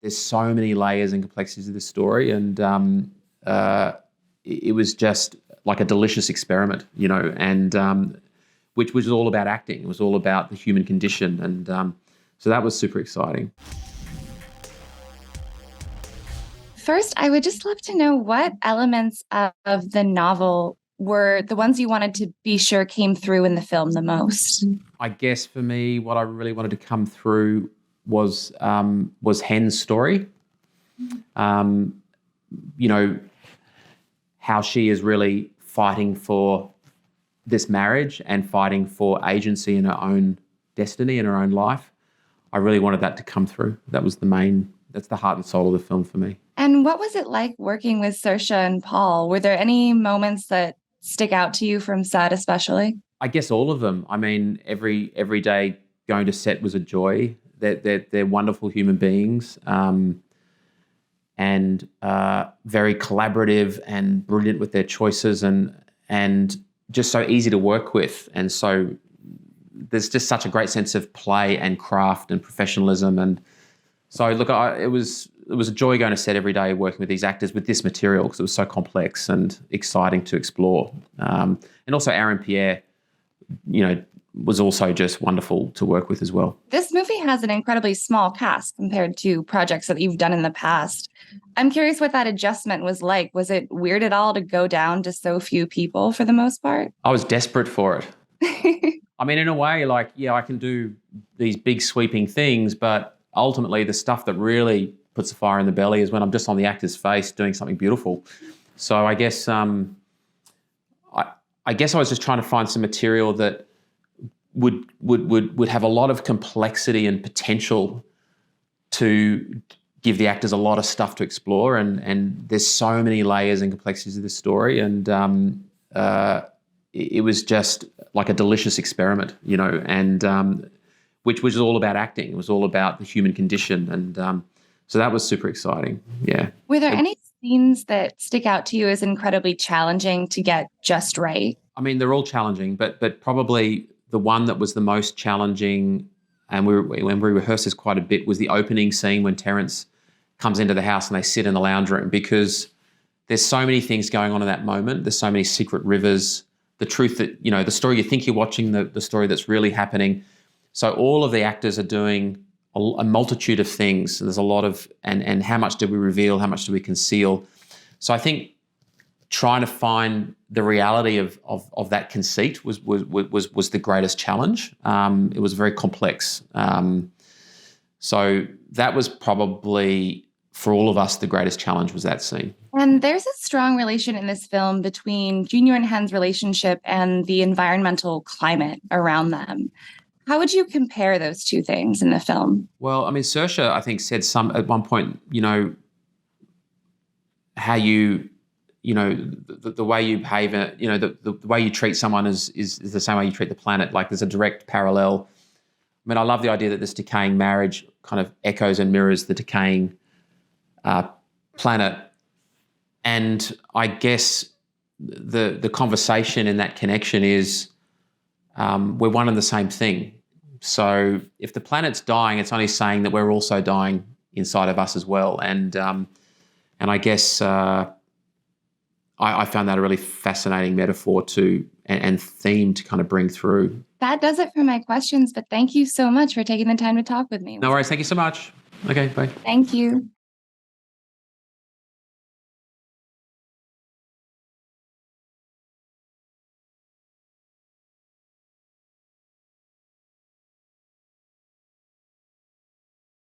there's so many layers and complexities of this story, and it was just like a delicious experiment, and which was all about acting. It was all about the human condition, and so that was super exciting. First, I would just love to know what elements of the novel were the ones you wanted to be sure came through in the film the most. I guess for me, what I really wanted to come through was Hen's story. Um, you know, how she is really fighting for this marriage and fighting for agency in her own destiny and her own life. I really wanted that to come through. That's the heart and soul of the film for me. And what was it like working with Saoirse and Paul? Were there any moments that stick out to you from set especially? I guess all of them. I mean, every day going to set was a joy. They're wonderful human beings, and very collaborative and brilliant with their choices, and just so easy to work with. And so there's just such a great sense of play and craft and professionalism. And so look, it was a joy going to set every day working with these actors with this material because it was so complex and exciting to explore. And also Aaron Pierre, was also just wonderful to work with as well. This movie has an incredibly small cast compared to projects that you've done in the past. I'm curious what that adjustment was like. Was it weird at all to go down to so few people for the most part? I was desperate for it. I mean, in a way, I can do these big sweeping things, but ultimately the stuff that really puts a fire in the belly is when I'm just on the actor's face doing something beautiful. So I guess I was just trying to find some material that would have a lot of complexity and potential to give the actors a lot of stuff to explore, and there's so many layers and complexities of this story, and it was just like a delicious experiment, and which was all about acting. It was all about the human condition, and so that was super exciting. Yeah. Were there any scenes that stick out to you as incredibly challenging to get just right? I mean, they're all challenging, but probably the one that was the most challenging, and when we rehearsed this quite a bit, was the opening scene when Terence comes into the house and they sit in the lounge room, because there's so many things going on in that moment. There's so many secret rivers, the truth that, the story you think you're watching, the story that's really happening. So all of the actors are doing a multitude of things. There's a lot of, and how much do we reveal? How much do we conceal? So I think trying to find the reality of that conceit was the greatest challenge. It was very complex. So that was probably, for all of us, the greatest challenge was that scene. And there's a strong relation in this film between Junior and Hen's relationship and the environmental climate around them. How would you compare those two things in the film? Well, I mean, Saoirse, I think, said at one point, how you, the way you behave, the way you treat someone is the same way you treat the planet. Like, there's a direct parallel. I mean, I love the idea that this decaying marriage kind of echoes and mirrors the decaying planet. And I guess the conversation in that connection is we're one and the same thing. So if the planet's dying, it's only saying that we're also dying inside of us as well. And I guess I found that a really fascinating metaphor and theme to kind of bring through. That does it for my questions, but thank you so much for taking the time to talk with me. No worries. Thank you so much. Okay, bye. Thank you.